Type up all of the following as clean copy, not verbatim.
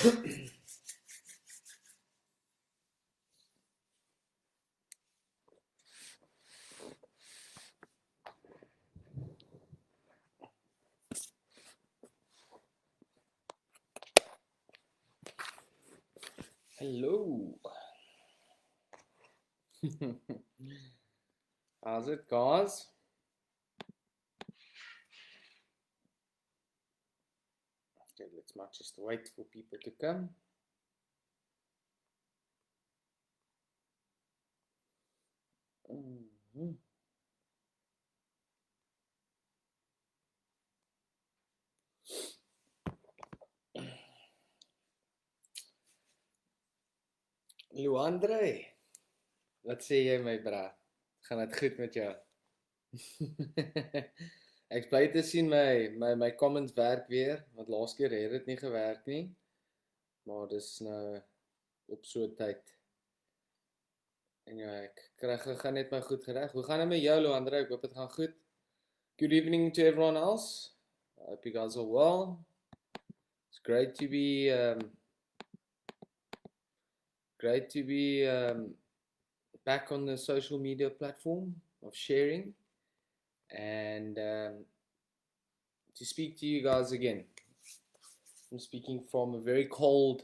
Hello. How's it, guys? Okay, let's not just wait for people to come. Luandre, wat sê jy my bra? Gaan dit goed met jou? Ek bly te sien my comments werk weer, want laas keer het dit nie gewerk nie. Maar dis nou op so tyd. En ja, ek gaan net my goed gereg. Hoe gaan dit met jou, Luandre? Ek hoop dit gaan goed. Good evening to everyone else. I hope you guys are well. It's great to be back on the social media platform of sharing and to speak to you guys again. I'm speaking from a very cold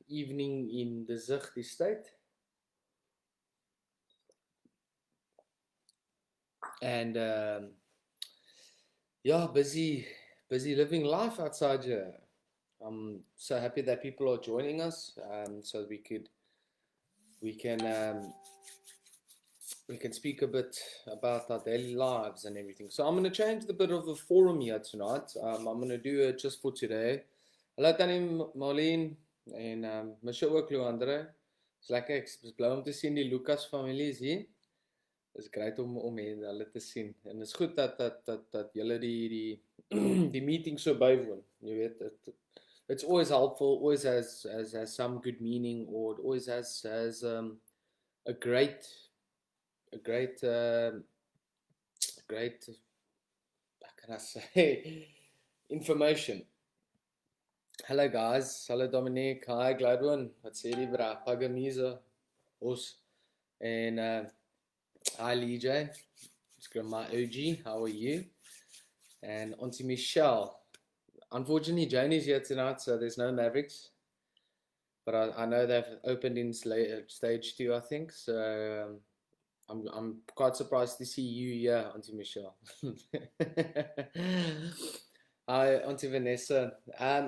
evening in the Zugdi state, and yeah, busy living life outside here. I'm so happy that people are joining us, so we can speak a bit about our daily lives and everything. So I'm going to change the bit of the forum here tonight. I'm going to do it just for today. Hallo Tannie Marlene en Michelle ook, Luandre. It's lekker, ek is bly om te sien die Lucas familie is hier. It's great om hulle te sien. En it's goed dat julle die die meeting so bywoon. Jy weet, it's always helpful, always has some good meaning, or it always has a great how can I say, information. Hello guys, hello Dominique, hi Gladwin, wat sê die bra, Pagamiza, ons, en hi Lee J, it's my OG, how are you? And Auntie Michelle. Unfortunately, Janie's here tonight, so there's no Mavericks. But I know they've opened in stage 2, I think. So I'm quite surprised to see you here, Auntie Michelle. Hi, Auntie Vanessa.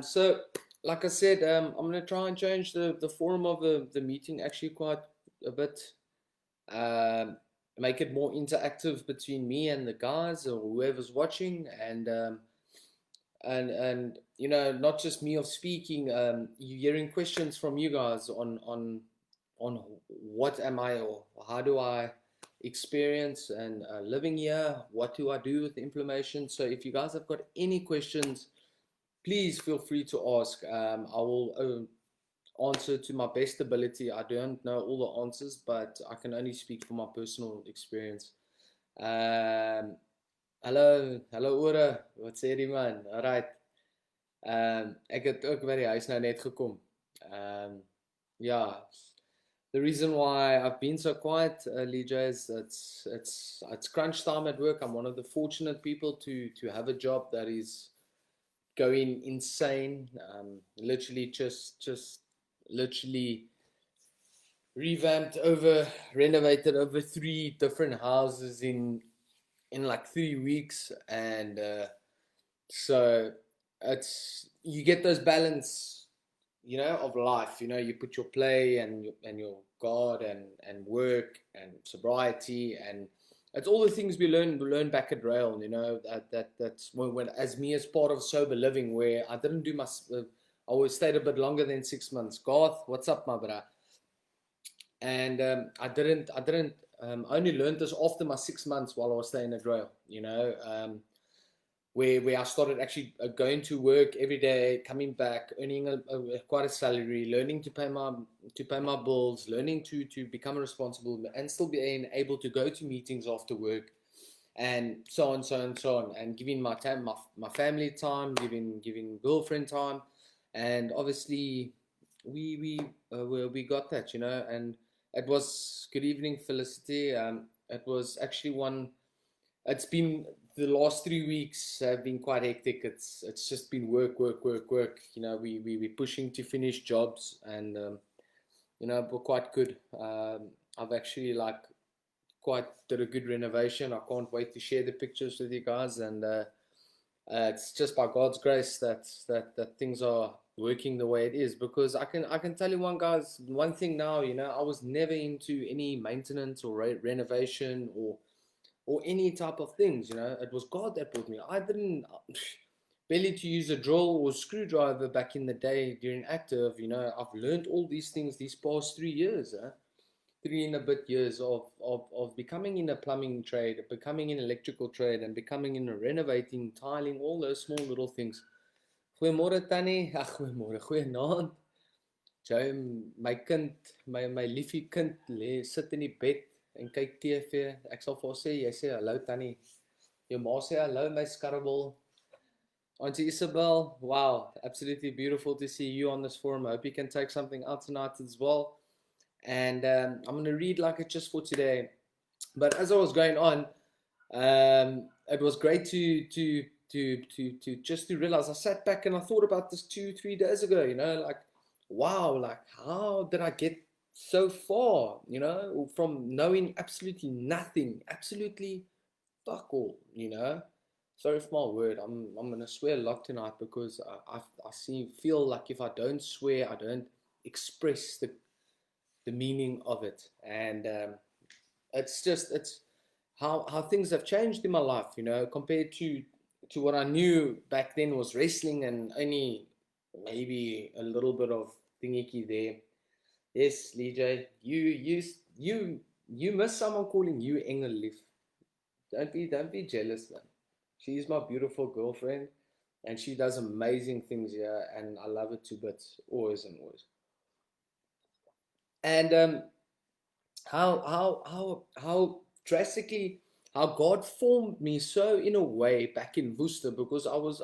So, like I said, I'm going to try and change the form of the meeting actually quite a bit. Make it more interactive between me and the guys or whoever's watching, and you know, not just me of speaking, you hearing questions from you guys on what am I, or how do I experience and living here, what do I do with the inflammation. So if you guys have got any questions, please feel free to ask. I will answer to my best ability. I don't know all the answers, but I can only speak from my personal experience. Hallo Ore, wat sê die man? Alright. Ek het ook by die huis nou net gekom. Yeah. The reason why I've been so quiet, Lee-J, is it's crunch time at work. I'm one of the fortunate people to have a job that is going insane. Literally literally revamped renovated over 3 different houses in like 3 weeks, and so you get those balance, you know, of life. You know, you put your play and your God and work and sobriety, and it's all the things we learn back at RAEL. You know, that's when as me as part of sober living, where I didn't do my I always stayed a bit longer than 6 months. Garth, what's up, my brother? And I didn't only learned this after my 6 months while I was staying at RAEL, you know, where I started actually going to work every day, coming back, earning quite a salary, learning to pay my bills, learning to become responsible, and still being able to go to meetings after work. and so on, so on, so on, and giving my time, my family time, giving girlfriend time, and obviously we got that, and it was good evening, Felicity. It was actually one. It's been the last 3 weeks have been quite hectic. It's just been work, work, work, work. We're pushing to finish jobs, and we're quite good. I've actually quite did a good renovation. I can't wait to share the pictures with you guys, and it's just by God's grace that things are working the way it is. Because I can tell you one thing now. I was never into any maintenance or renovation or any type of things. It was God that brought me. I didn't barely to use a drill or screwdriver back in the day during active. I've learned all these things these past 3 years. 3 and a bit years of becoming in a plumbing trade, becoming in electrical trade, and becoming in a renovating, tiling, all those small little things. Goeiemôre Tannie, ag goeiemôre, goeienaand. Jy, my kind, my liefie kind sit in die bed en kyk TV. Ek sal vir haar sê, jy sê hallo Tannie. Jou ma sê hallo my skarrebol. Auntie Isabel, wow, absolutely beautiful to see you on this forum. I hope you can take something out tonight as well. And I'm going to read like it just for today. But as I was going on, it was great to just to realize. I sat back and I thought about this 2-3 days ago. Wow, how did I get so far? From knowing absolutely nothing, absolutely fuck all. Sorry for my word. I'm gonna swear a lot tonight because I feel like if I don't swear, I don't express the meaning of it. And it's how things have changed in my life, compared to what I knew back then was wrestling and only maybe a little bit of thingy there. Yes, Lee, you miss someone calling you Engel Lief. Don't be jealous, man. She's my beautiful girlfriend, and she does amazing things here, and I love it to bits, always and always. And how drastically how God formed me so in a way back in Worcester, because I was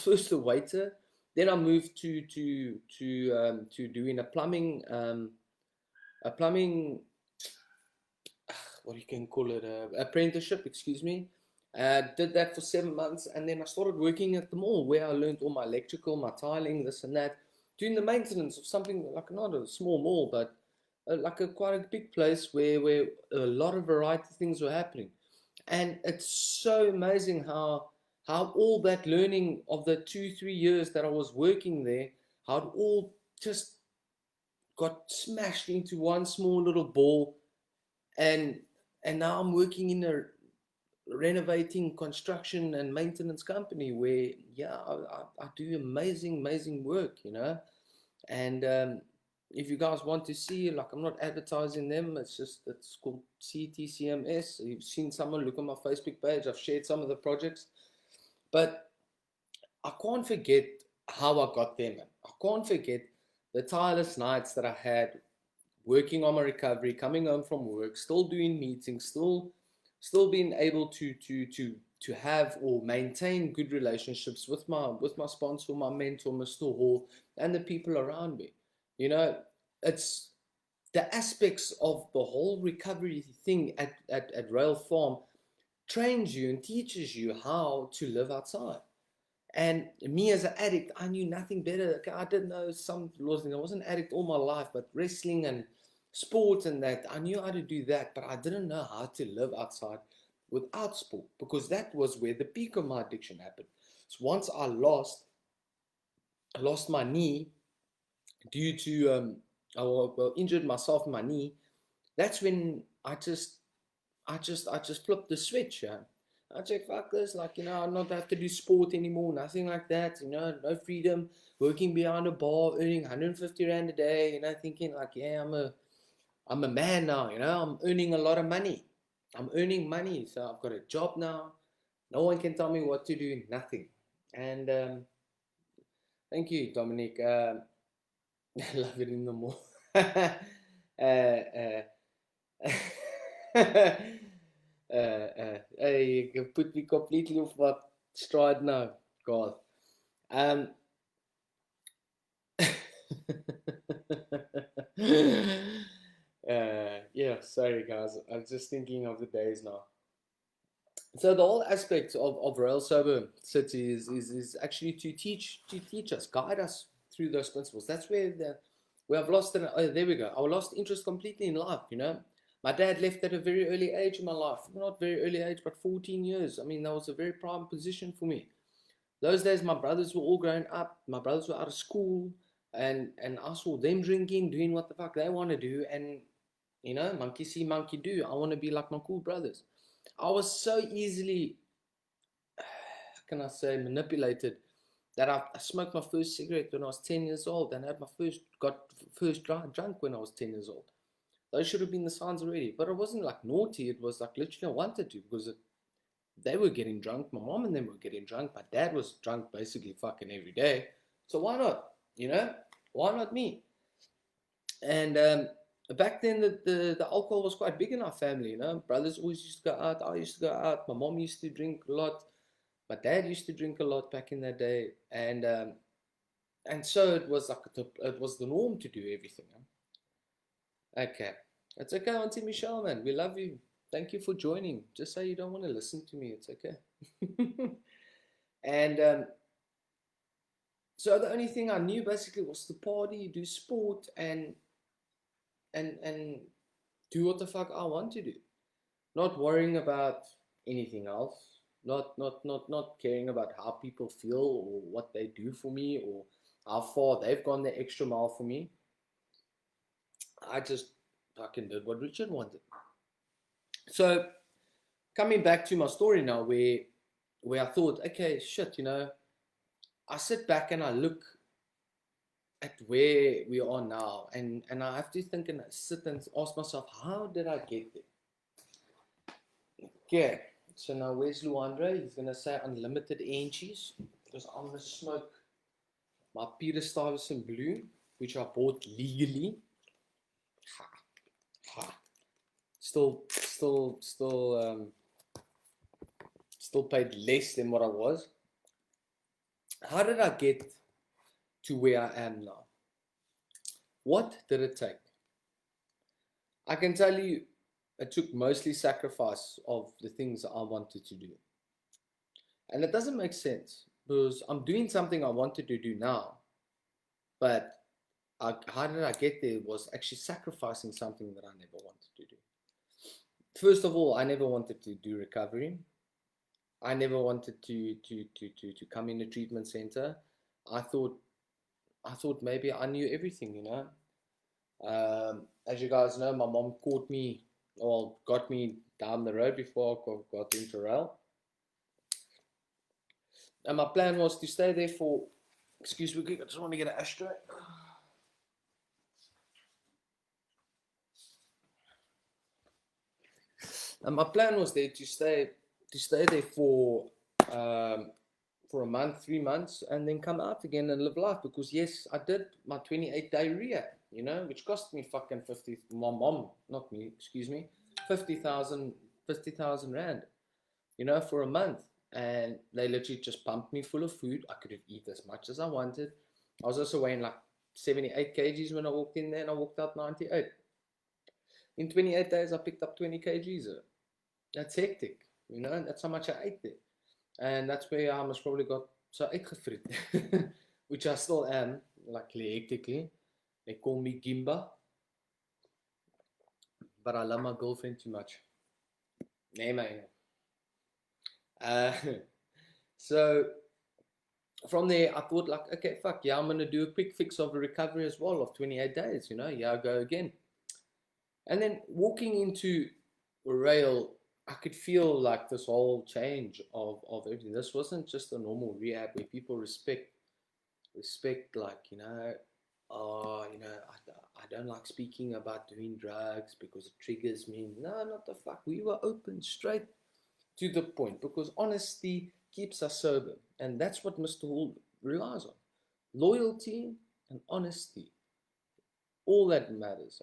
first a waiter, then I moved to doing a plumbing what you can call it, apprenticeship, excuse me. Did that for 7 months, and then I started working at the mall where I learned all my electrical, my tiling, this and that, doing the maintenance of something like not a small mall, but like quite a big place where a lot of variety of things were happening. And it's so amazing how all that learning of the 2-3 years that I was working there, how it all just got smashed into one small little ball, and now I'm working in a renovating construction and maintenance company where I do amazing work. And if you guys want to see, I'm not advertising them, it's called CTCMS. You've seen someone look on my Facebook page, I've shared some of the projects, but I can't forget how I got there, man. I can't forget the tireless nights that I had working on my recovery, coming home from work, still doing meetings, still being able to have or maintain good relationships with my sponsor, my mentor, Mr. Hall, and the people around me. It's the aspects of the whole recovery thing at RAEL Farm trains you and teaches you how to live outside. And me as an addict, I knew nothing better. I didn't know some laws. I wasn't an addict all my life, but wrestling and sport and that, I knew how to do that, but I didn't know how to live outside without sport, because that was where the peak of my addiction happened. So once I lost my knee due to I injured myself in my knee, that's when I just flipped the switch. I check, fuck this, I not have to do sport anymore, nothing like that, no freedom, working behind a bar, earning 150 Rand a day, thinking I'm a man now, I'm earning a lot of money. I'm earning money, so I've got a job now. No one can tell me what to do, nothing. And thank you, Dominic. I love it in the mall. Hey, you put me completely off my stride now, God. Um, yeah, sorry guys. I'm just thinking of the days now. So the whole aspect of Royal Sober City is actually to teach us, guide us through those principles. That's where I've lost there we go. I lost interest completely in life, you know. My dad left at a very early age in my life. Not very early age, but 14 years. I mean, that was a very prime position for me. Those days my brothers were all grown up, my brothers were out of school, and I saw them drinking, doing what the fuck they want to do, and you know, monkey see, monkey do. I want to be like my cool brothers. I was so easily, how can I say, manipulated that I smoked my first cigarette when I was 10 years old and had my first drunk when I was 10 years old. Those should have been the signs already. But it wasn't like naughty, it was like literally I wanted to because they were getting drunk. My mom and them were getting drunk. My dad was drunk basically fucking every day. So why not? You know? Why not me? And back then, the alcohol was quite big in our family. You know, brothers always used to go out. I used to go out. My mom used to drink a lot. My dad used to drink a lot back in that day, and so it was like it was the norm to do everything. Huh? Okay, it's okay, Auntie Michelle, man. We love you. Thank you for joining. Just say you don't want to listen to me. It's okay. And so the only thing I knew basically was to party, do sport, and do what the fuck I want to do. Not worrying about anything else. Not caring about how people feel or what they do for me or how far they've gone the extra mile for me. I just fucking did what Richard wanted. So coming back to my story now, where I thought, okay, shit, you know, I sit back and I look at where we are now, and I have to think and sit and ask myself, how did I get there? Okay, so now where's Luandre? He's gonna say unlimited inches because I'm gonna smoke my Peter Stuyvesant Blue, which I bought legally. Ha, ha. Still paid less than what I was. How did I get to where I am now? What did it take? I can tell you, it took mostly sacrifice of the things I wanted to do. And it doesn't make sense because I'm doing something I wanted to do now, but how did I get there was actually sacrificing something that I never wanted to do. First of all, I never wanted to do recovery. I never wanted to come in a treatment center. I thought maybe I knew everything, you know. As you guys know, my mom caught me, or got me down the road before I got into RAEL. And my plan was to stay there for, excuse me, I just want to get an ashtray. And my plan was there to stay there for a month, 3 months, and then come out again and live life. Because yes, I did my 28-day rehab, you know, which cost me fucking 50. My mom, not me, excuse me, 50,000 rand, you know, for a month. And they literally just pumped me full of food. I could have eaten as much as I wanted. I was also weighing like 78 kgs when I walked in there, and I walked out 98. In 28 days, I picked up 20 kgs. That's hectic, you know. That's how much I ate there, and that's where I must probably got so uitgevriet, which I still am, like hectically. They call me Gimba, but I love my girlfriend too much. Nee, man. Uh, so from there, I thought like, okay, fuck yeah, I'm gonna do a quick fix of a recovery as well of 28 days. You know, yeah, I go again. And then walking into RAEL, I could feel like this whole change of everything. This wasn't just a normal rehab where people respect like, you know, oh, you know, I don't like speaking about doing drugs because it triggers me. No, not the fuck. We were open, straight to the point, because honesty keeps us sober. And that's what Mr. Hall relies on. Loyalty and honesty. All that matters.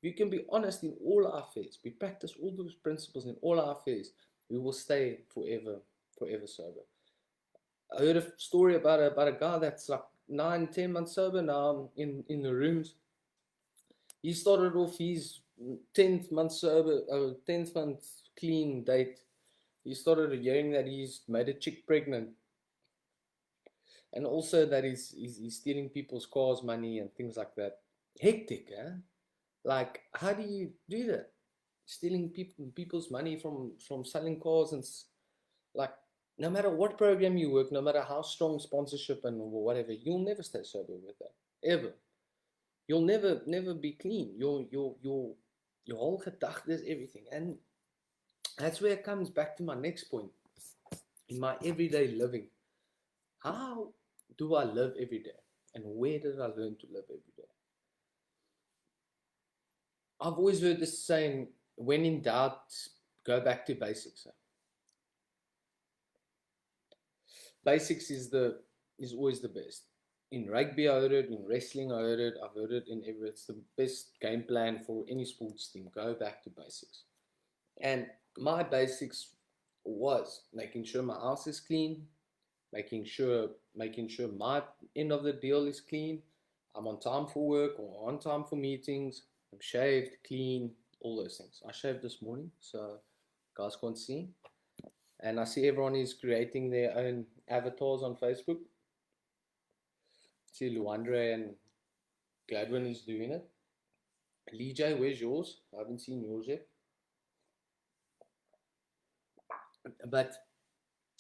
we can be honest in all our affairs, we practice all those principles in all our affairs, we will stay forever sober. I heard a story about a guy that's like 9, 10 months sober now in the rooms. He started off his 10th month sober, 10th month clean date. He started hearing that he's made a chick pregnant, and also that he's stealing people's cars, money, and things like that. Hectic, eh? Like, how do you do that? Stealing people's money from selling cars, and like, no matter what program you work, no matter how strong sponsorship and whatever, you'll never stay sober with that, ever. You'll never be clean. Your whole gedachte is everything, and that's where it comes back to my next point. In my everyday living, how do I live every day, and where did I learn to live every day? I've always heard this saying, when in doubt, go back to basics. Basics is always the best. In rugby, I heard it. In wrestling, I heard it. I've heard it in every. It's the best game plan for any sports team. Go back to basics. And my basics was making sure my house is clean, making sure my end of the deal is clean. I'm on time for work or on time for meetings. I'm shaved, clean, all those things. I shaved this morning, so guys can't see. And I see everyone is creating their own avatars on Facebook. See Luandre and Gladwin is doing it. Lee J, where's yours? I haven't seen yours yet.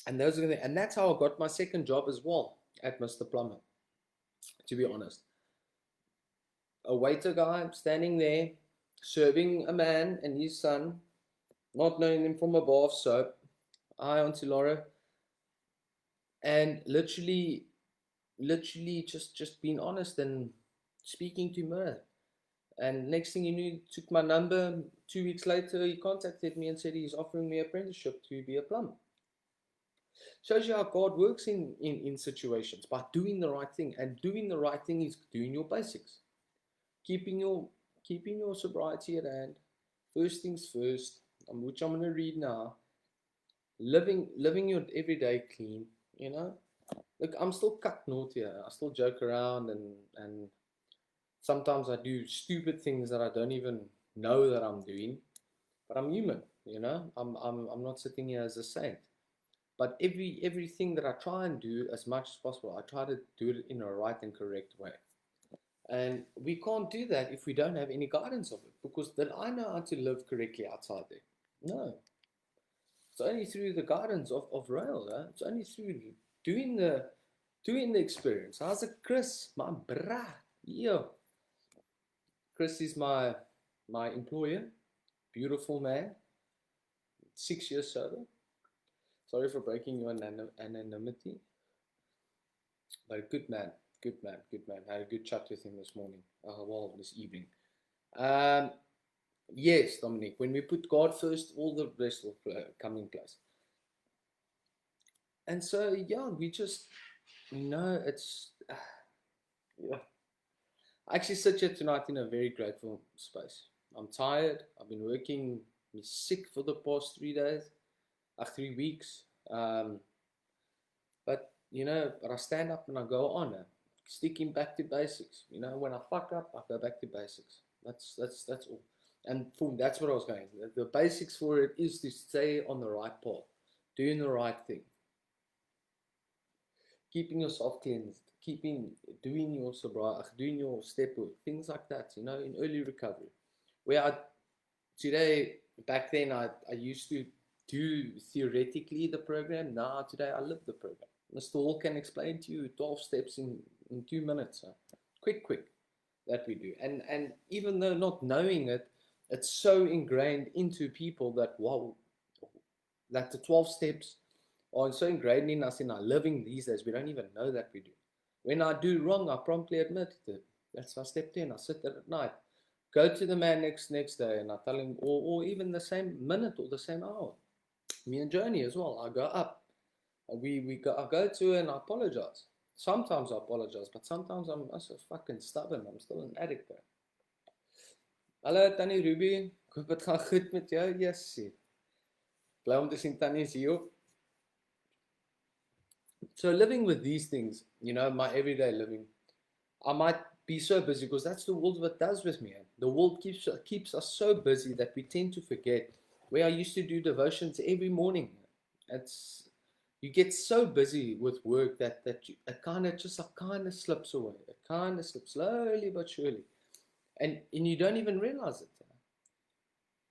And those are and that's how I got my second job as well at Mr. Plumber. To be honest, a waiter guy standing there serving a man and his son, not knowing them from a bar of soap. Hi, Auntie Laura. And literally just being honest and speaking to mirror. And next thing you knew, he took my number. 2 weeks later, he contacted me and said he's offering me apprenticeship to be a plumber. Shows you how God works in situations, by doing the right thing. And doing the right thing is doing your basics. Keeping your sobriety at hand. First things first, which I'm going to read now. Living your everyday clean, you know. Look, I'm still cut naughty. I still joke around and sometimes I do stupid things that I don't even know that I'm doing. But I'm human, you know. I'm not sitting here as a saint. But everything that I try and do as much as possible, I try to do it in a right and correct way. And we can't do that if we don't have any guidance of it. Because then I know how to live correctly outside there. No. It's only through the guidance of RAEL. Huh? It's only through doing the experience. How's it, Chris? My brah. Yeah. Chris is my employer. Beautiful man. 6 years sober. Sorry for breaking your anonymity. But good man. I had a good chat with him this morning. This evening. Yes, Dominic. When we put God first, all the rest will come in place. And so, yeah, we just, it's, yeah. I actually sit here tonight in a very grateful space. I'm tired. I've been working, sick for the past 3 days, 3 weeks. But I stand up and I go on, sticking back to basics. When I fuck up, I go back to basics. That's all. And that's what I was going. The basics for it is to stay on the right path, doing the right thing, keeping yourself cleansed, doing your sobriety, doing your step work, things like that. In early recovery. Back then, I used to do theoretically the program. Now today I live the program. Mr. Hall can explain to you 12 steps in 2 minutes. Quick that we do. And even though not knowing it, it's so ingrained into people that that the 12 steps are so ingrained in us in our living these days, we don't even know that we do. When I do wrong, I promptly admit it. That's my step 10. I sit there at night. Go to the man next day and I tell him, or even the same minute or the same hour. Me and Joni as well. I go up. I go to her and I apologize. Sometimes I apologize, but sometimes I'm so fucking stubborn. I'm still an addict there. Hallo Tannie Ruby, ek hoop dit gaan goed met jou. Jessie. Bly om te sien Tannie is hier. So living with these things, my everyday living, I might be so busy because that's the world what does with me. The world keeps us so busy that we tend to forget where I used to do devotions every morning. It's you get so busy with work that it kind of slips away. It kind of slips slowly but surely, and you don't even realize it.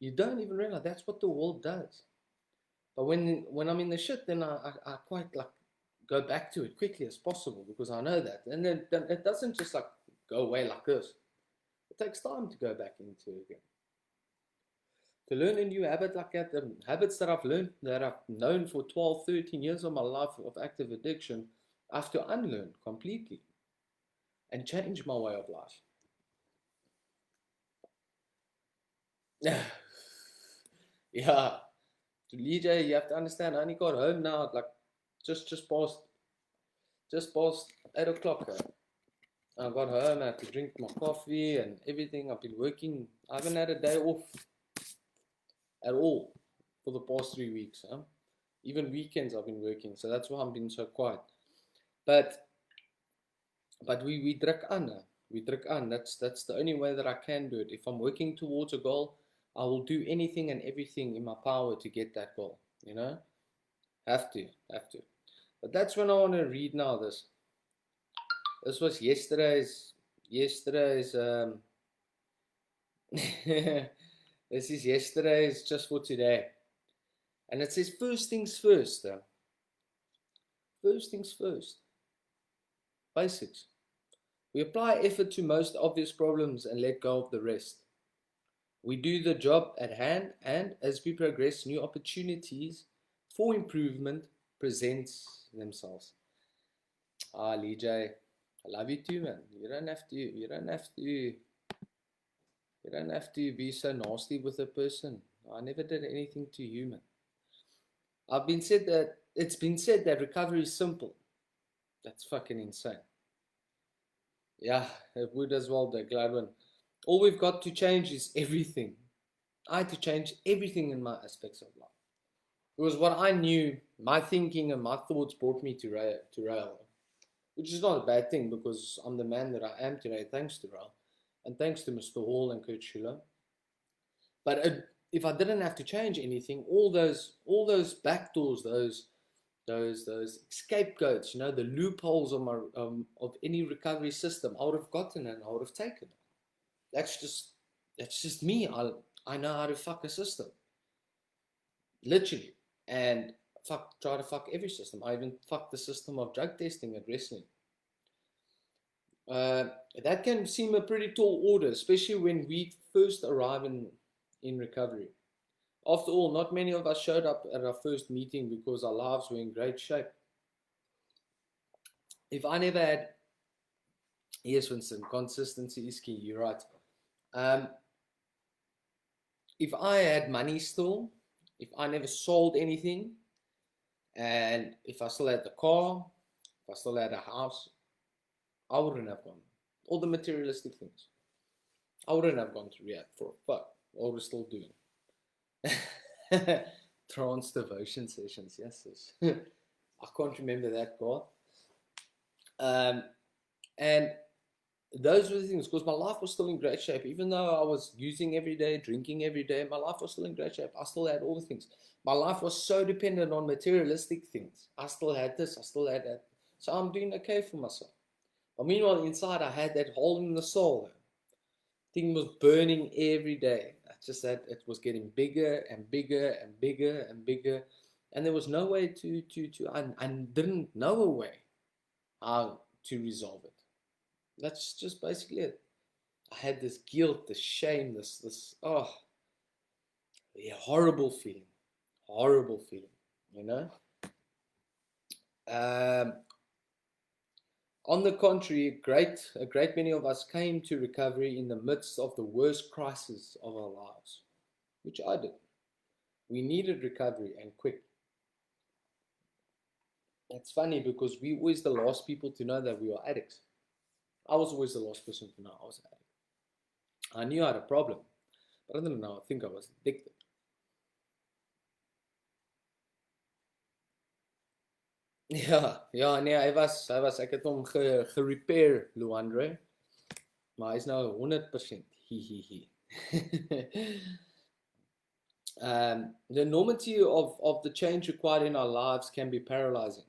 You don't even realize that's what the world does. But when I'm in the shit, then I quite like go back to it quickly as possible because I know that, and then it doesn't just like go away like this. It takes time to go back into it again. To learn a new habit like that, the habits that I've learned, that I've known for 12, 13 years of my life of active addiction, I have to unlearn completely and change my way of life. Yeah, to DJ, you have to understand. I only got home now at like just past 8 o'clock. I got home. I had to drink my coffee and everything. I've been working. I haven't had a day off at all for the past 3 weeks. Even weekends I've been working, so that's why I'm being so quiet. But we druk aan. We druk aan. That's the only way that I can do it. If I'm working towards a goal, I will do anything and everything in my power to get that goal. Have to. But that's when I want to read now. This was yesterday's. This is yesterday's just for today, and it says first things first. First things first. Basics. We apply effort to most obvious problems and let go of the rest. We do the job at hand, and as we progress, new opportunities for improvement present themselves. Lee J, I love you too, man. You don't have to be so nasty with a person. I never did anything to you, man. It's been said that recovery is simple. That's fucking insane. Yeah, it would as well, the Gladwin. All we've got to change is everything. I had to change everything in my aspects of life. It was what I knew, my thinking and my thoughts brought me to RAEL, which is not a bad thing because I'm the man that I am today thanks to RAEL and thanks to Mr. Hall and Kurt Schiller. But if I didn't have to change anything, all those back doors, those scapegoats, the loopholes of any recovery system, I would have gotten and I would have taken. That's just me. I know how to fuck a system, literally, and try to fuck every system. I even fucked the system of drug testing at wrestling. That can seem a pretty tall order, especially when we first arrive in recovery. After all, not many of us showed up at our first meeting because our lives were in great shape. If I never had, yes, Winston, consistency is key, you're right. If I had money still, if I never sold anything, and if I still had the car, if I still had a house, I wouldn't have gone. All the materialistic things. I wouldn't have gone to rehab for a fuck. What we're still doing. Trance devotion sessions, yes. I can't remember that, God. And those were the things, because my life was still in great shape. Even though I was using every day, drinking every day, my life was still in great shape. I still had all the things. My life was so dependent on materialistic things. I still had this, I still had that. So I'm doing okay for myself. But meanwhile, inside, I had that hole in the soul. Thing was burning every day. Just that it was getting bigger and bigger and bigger and bigger. And there was no way I didn't know a way how to resolve it. That's just basically it. I had this guilt, this shame, this horrible feeling, On the contrary, a great many of us came to recovery in the midst of the worst crisis of our lives, which I did. We needed recovery and quick. It's funny because we were always the last people to know that we were addicts. I was always the last person to know I was an addict. I knew I had a problem. But I don't know, I think I was addicted. Ja, nee, ek het hom gerepair, Luandre, maar hy is nou 100%. Hi. The enormity of the change required in our lives can be paralyzing.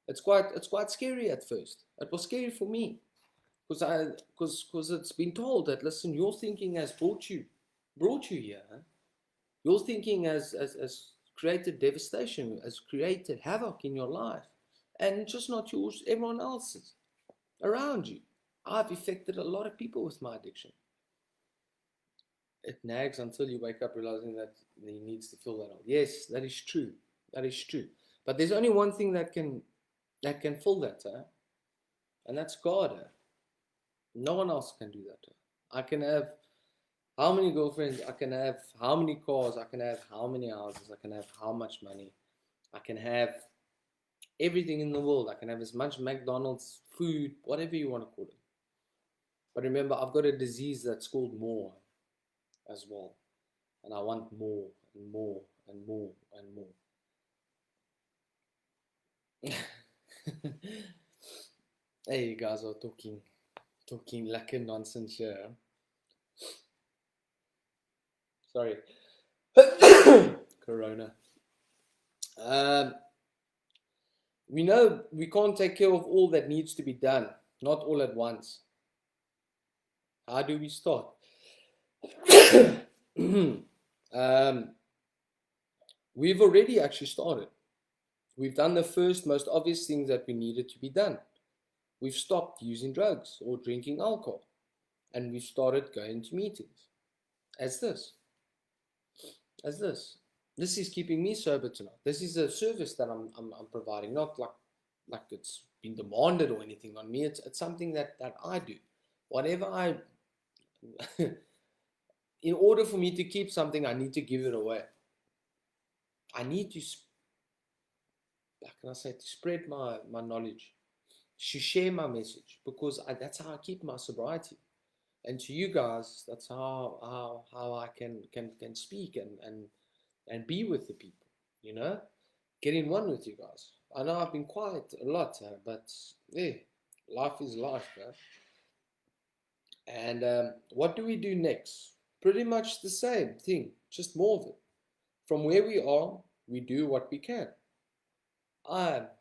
It's quite scary at first. It was scary for me because it's been told that, listen, your thinking has brought you here. Huh? Your thinking has created devastation, has created havoc in your life, and just not yours, everyone else's around you. I've affected a lot of people with my addiction. It nags until you wake up realizing that he needs to fill that out. Yes, that is true. That is true. But there's only one thing that can fill that, and that's God. No one else can do that. I can have how many girlfriends, I can have how many cars, I can have how many houses, I can have how much money, I can have everything in the world, I can have as much McDonald's food, whatever you want to call it. But remember, I've got a disease that's called more as well. And I want more and more and more and more. Hey, you guys are talking lekker nonsense here. Sorry. Corona. We know we can't take care of all that needs to be done, not all at once. How do we start? We've already actually started. We've done the first most obvious things that we needed to be done. We've stopped using drugs or drinking alcohol, and we've started going to meetings. As this. This is keeping me sober tonight. This is a service that I'm providing, not like it's been demanded or anything on me. It's something that I do. Whatever I in order for me to keep something, I need to give it away. I need to, how can I say, to spread my knowledge, to share my message, because that's how I keep my sobriety. And to you guys, that's how I can speak and be with the people, you know, get in one with you guys. I know I've been quiet a lot, but yeah, life is life, man. And what do we do next? Pretty much the same thing, just more of it. From where we are, we do what we can.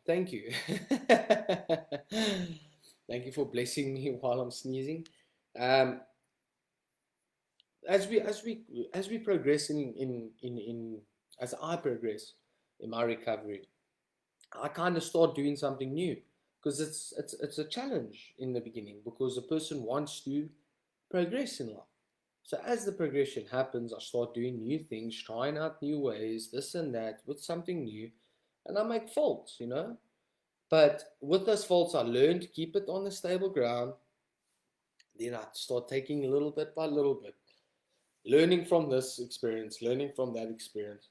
Thank you. Thank you for blessing me while I'm sneezing. As we progress in as I progress in my recovery, I kind of start doing something new, because it's a challenge in the beginning, because a person wants to progress in life. So as the progression happens, I start doing new things, trying out new ways, this and that, with something new, and I make faults, you know. But with those faults, I learn to keep it on the stable ground. Then I start taking little bit by little bit, learning from this experience, learning from that experience.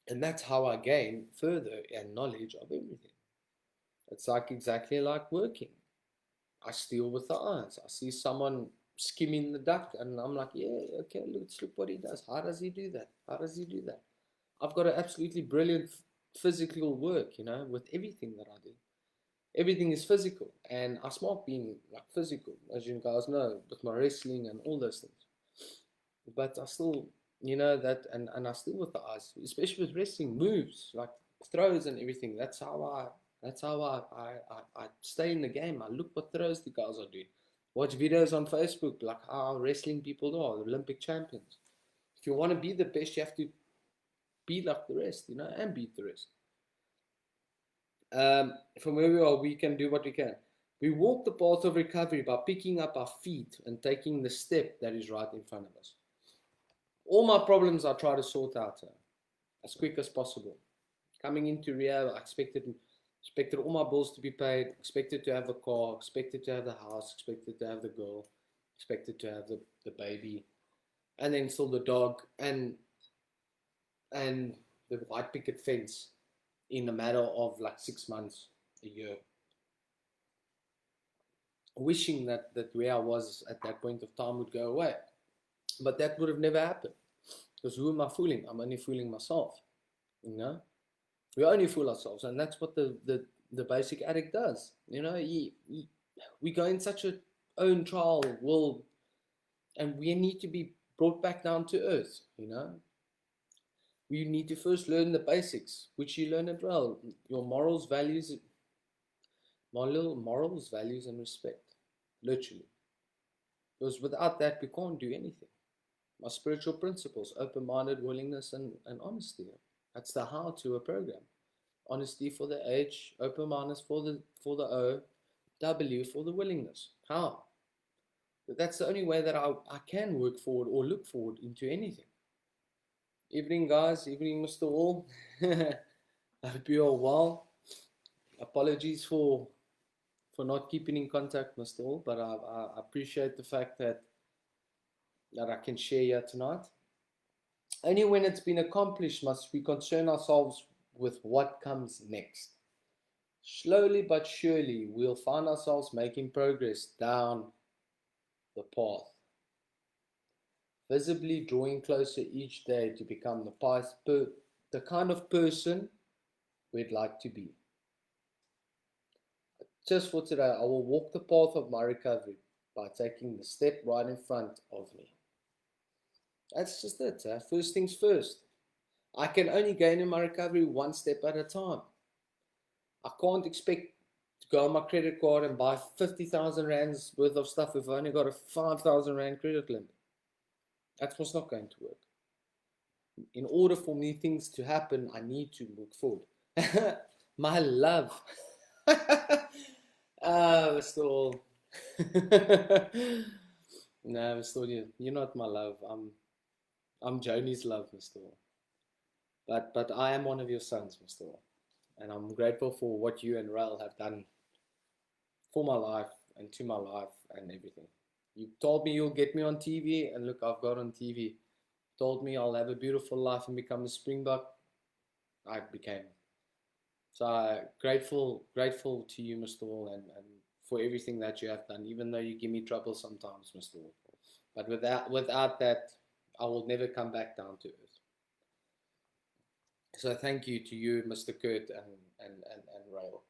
And that's how I gain further and knowledge of everything. It's like exactly like working. I steal with the eyes. I see someone skimming the duck, and I'm like, yeah, okay, let's look what he does. How does he do that? How does he do that? I've got an absolutely brilliant physical work, you know, with everything that I do. Everything is physical, and I smart being like physical, as you guys know, with my wrestling and all those things. But I still, you know, that, and I still with the eyes, especially with wrestling moves, like throws and everything. That's how I stay in the game. I look what throws the guys are doing. Watch videos on Facebook, like how wrestling people are, the Olympic champions. If you want to be the best, you have to be like the rest, you know, and beat the rest. From where we are, we can do what we can. We walk the path of recovery by picking up our feet and taking the step that is right in front of us. All my problems I try to sort out as quick as possible. Coming into rehab, I expected all my bills to be paid, expected to have a car, expected to have the house, expected to have the girl, expected to have the baby, and then still the dog and the white picket fence in a matter of like 6 months, a year. Wishing that where I was at that point of time would go away. But that would have never happened. Because who am I fooling? I'm only fooling myself. You know? We only fool ourselves. And that's what the basic addict does. You know, we go in such a own trial world, and we need to be brought back down to earth, you know. We need to first learn the basics, which you learn at RAEL. Your morals, values, and respect. Literally. Because without that, we can't do anything. My spiritual principles, open-minded, willingness, and honesty. That's the how to a program. Honesty for the H, open-mindedness for the O, W for the willingness. How? But that's the only way that I can work forward or look forward into anything. Evening, guys. Evening, Mr. Wall. I hope you are well. Apologies for not keeping in contact, Mr. Wall, but I appreciate the fact that I can share here tonight. Only when it's been accomplished must we concern ourselves with what comes next. Slowly but surely, we'll find ourselves making progress down the path, visibly drawing closer each day to become the kind of person we'd like to be. Just for today, I will walk the path of my recovery by taking the step right in front of me. That's just it. First things first. I can only gain in my recovery one step at a time. I can't expect to go on my credit card and buy 50,000 rands worth of stuff if I've only got a 5,000 rand credit limit. That's what's not going to work. In order for me things to happen, I need to look forward. My love. We're still. No, we're still you. You're not my love. I'm Joni's love, Mr. But I am one of your sons, Mr. And I'm grateful for what you and RAEL have done for my life and to my life and everything. You told me you'll get me on TV, and look, I've got on TV. Told me I'll have a beautiful life and become a Springbok. I became. So grateful to you, Mr. Wall, and for everything that you have done, even though you give me trouble sometimes, Mr. Wall. But without that, I will never come back down to earth. So thank you to you, Mr. Kurt and RAEL.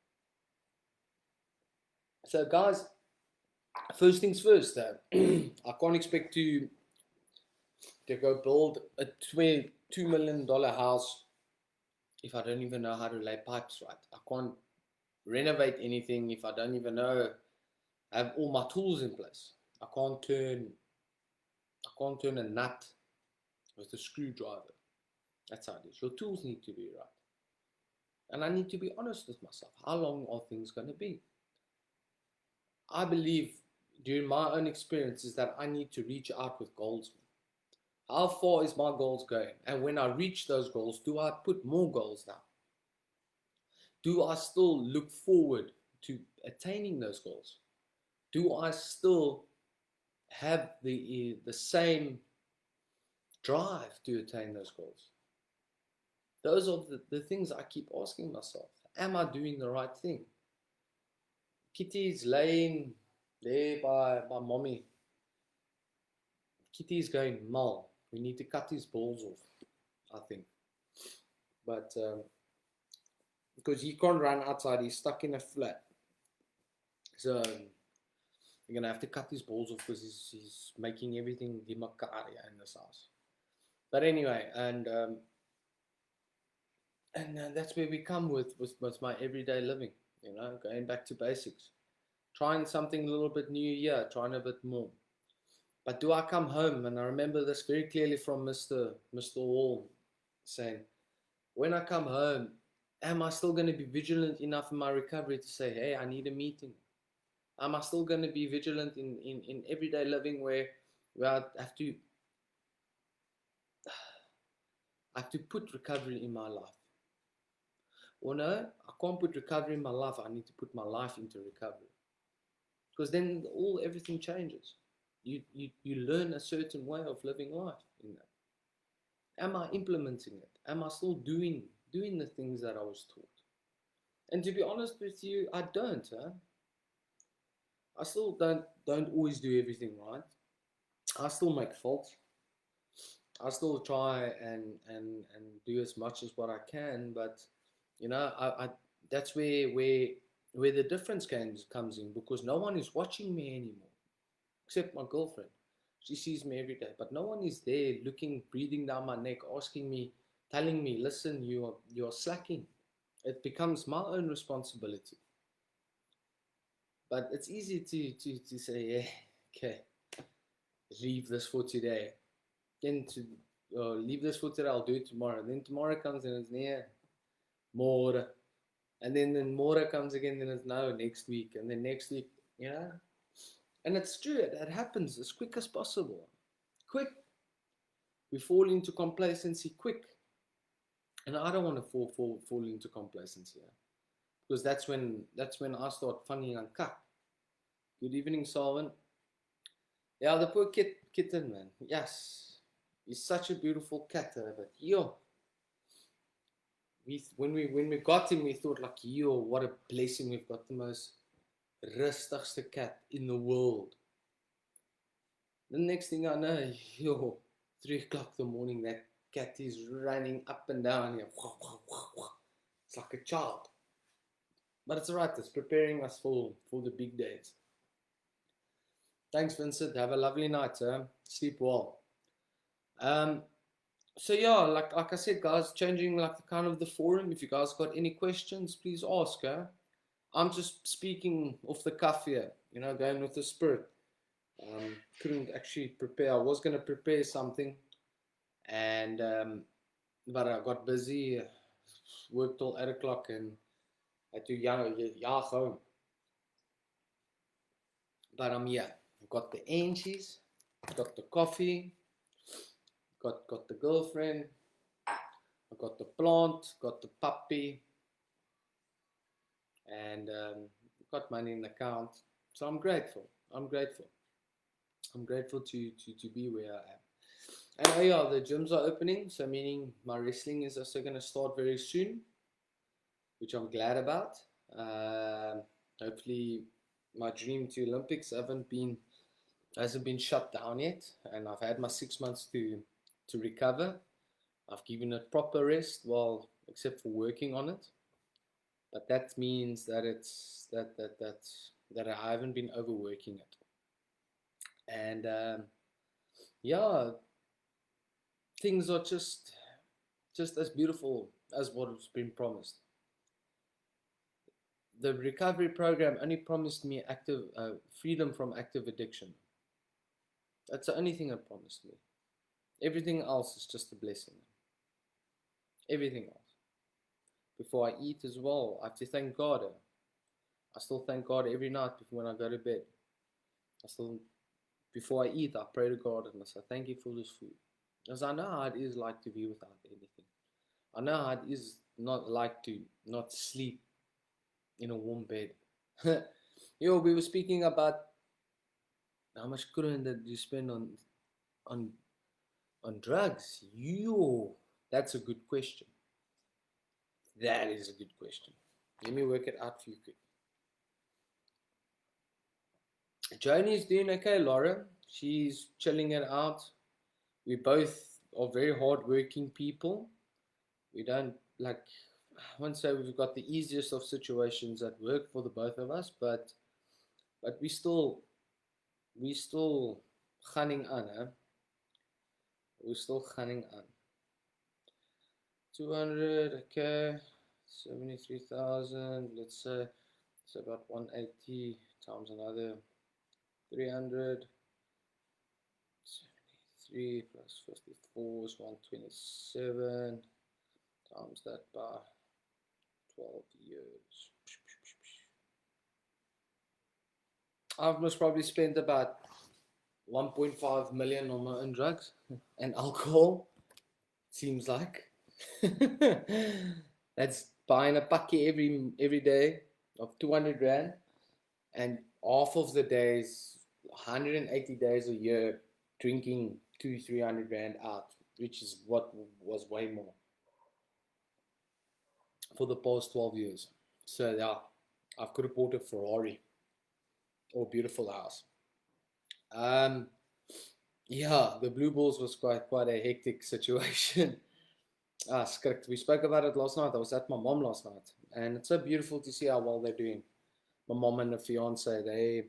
So guys, first things first, I can't expect to go build a $22 million house if I don't even know how to lay pipes right. I can't renovate anything if I don't even know, have all my tools in place. I can't turn a nut with a screwdriver. That's how it is. Your tools need to be right. And I need to be honest with myself. How long are things going to be? I believe during my own experiences that I need to reach out with goals. How far is my goals going? And when I reach those goals, do I put more goals now? Do I still look forward to attaining those goals? Do I still have the same drive to attain those goals? Those are the things I keep asking myself. Am I doing the right thing? Kitty's laying there by mommy. Kitty's going, Mal, we need to cut his balls off, I think. But because he can't run outside, he's stuck in a flat. So we're going to have to cut his balls off because he's making everything dimakaria in this house. But anyway, and that's where we come with my everyday living, you know, going back to basics. Trying something a little bit new here, trying a bit more. But do I come home, and I remember this very clearly from Mr. Wall saying, when I come home, am I still going to be vigilant enough in my recovery to say, hey, I need a meeting? Am I still going to be vigilant in everyday living where I have to put recovery in my life? Or no, I can't put recovery in my life. I need to put my life into recovery. Because then everything changes. You learn a certain way of living life in that. Am I implementing it? Am I still doing the things that I was taught? And to be honest with you, I don't. I still don't always do everything right. I still make faults. I still try and do as much as what I can, but I that's where the difference comes in, because no one is watching me anymore except my girlfriend. She sees me every day, but no one is there looking, breathing down my neck, asking me, telling me, listen, you're slacking. It becomes my own responsibility. But it's easy to say, yeah, okay, leave this for today. Then to leave this for today, I'll do it tomorrow. And then tomorrow comes and it's near more. And then more comes again, then it's no, next week. And then next week, you know. And it's true, it happens as quick as possible. Quick. We fall into complacency quick. And I don't want to fall into complacency. Yeah? Because that's when I start fanging on kak. Good evening, Solvin. Yeah, the poor kitten, man. Yes. He's such a beautiful cat, but yo, when we got him, we thought like, yo, what a blessing! We've got the most rustigste cat in the world. The next thing I know, yo, 3 o'clock in the morning, that cat is running up and down here. It's like a child. But it's alright, it's preparing us for the big days. Thanks, Vincent. Have a lovely night, sir. Sleep well. So yeah, like I said, guys, changing like the kind of the forum. If you guys got any questions, please ask. I'm just speaking off the cuff here, going with the spirit. Couldn't actually prepare. I was gonna prepare something, and but I got busy, worked till 8 o'clock, and I had to ja home. But I'm here. I've got the anchies, got the coffee, got the girlfriend, I got the plant, got the puppy, and got money in the account. So I'm grateful. I'm grateful to be where I am. And oh yeah, the gyms are opening, so meaning my wrestling is also going to start very soon, which I'm glad about. Hopefully, my dream to Olympics hasn't been shut down yet, and I've had my 6 months to recover. I've given it proper rest, well, except for working on it. But that means that that I haven't been overworking it. And yeah, things are just as beautiful as what has been promised. The recovery program only promised me active freedom from active addiction. That's the only thing it promised me. Everything else is just a blessing. Everything else. Before I eat as well, I have to thank God. I still thank God every night when I go to bed. Before I eat, I pray to God and I say, thank you for this food. Because I know how it is like to be without anything. I know how it is not like to not sleep in a warm bed. Yo, we were speaking about how much Quran did you spend on drugs? Yo, that's a good question. That is a good question. Let me work it out for you quick. Joni's doing okay, Laura. She's chilling it out. We both are very hardworking people. We don't I won't say we've got the easiest of situations at work for the both of us, but we still gunning on, huh? We're still gunning on. 200, okay, 73,000. Let's say it's about 180 times another 300. 73 plus 54 is 127. Times that by 12 years. I've most probably spent about 1.5 million on my own drugs and alcohol. Seems like. That's buying a pakkie every day of 200 rand, and half of the days, 180 days a year, drinking 200-300 rand out, which is what was way more for the past 12 years. So yeah, I could have bought a Ferrari or a beautiful house. Yeah, the blue balls was quite a hectic situation. Skrik. We spoke about it last night. I was at my mom last night, and it's so beautiful to see how well they're doing. My mom and the fiance, they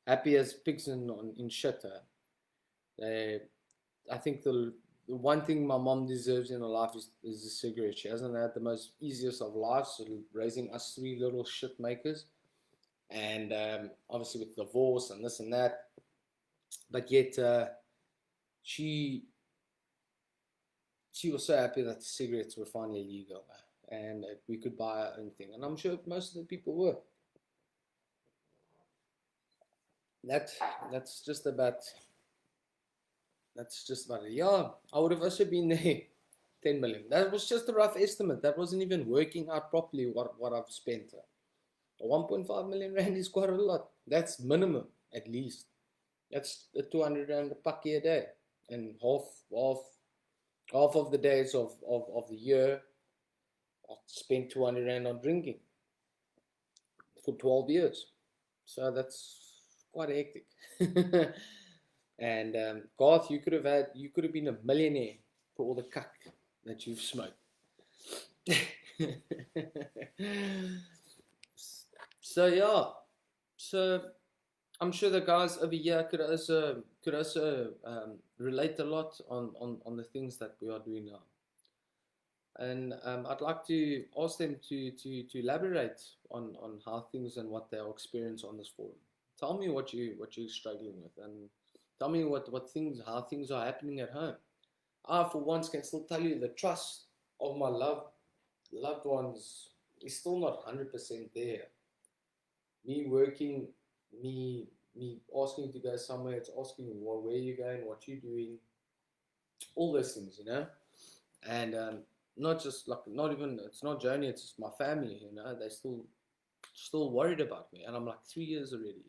happy as pigs in shit. They, I think the one thing my mom deserves in her life is a cigarette. She hasn't had the most easiest of lives, so raising us three little shit makers, and obviously with divorce and this and that. But yet, she she was so happy that the cigarettes were finally legal and that we could buy our own thing. And I'm sure most of the people were. That that's just about that's just about it. Yeah, I would have also been there. 10 million. That was just a rough estimate. That wasn't even working out properly what I've spent. 1.5 million rand is quite a lot. That's minimum, at least. That's a 200 rand a pucky a day. And half of the days of the year, I spent 200 rand on drinking for 12 years. So that's quite hectic. And Garth, you could have been a millionaire for all the cuck that you've smoked. So yeah, so I'm sure the guys over here could also relate a lot on the things that we are doing now. And I'd like to ask them to elaborate on how things and what they'll experience on this forum. Tell me what you're struggling with, and tell me what things how things are happening at home. I for once can still tell you the trust of my loved ones is still not 100% there. Me working, me asking to go somewhere, it's asking where you're going, what you're doing, all those things, and not just like not even it's not Joni, it's just my family, they still worried about me, and I'm like 3 years already,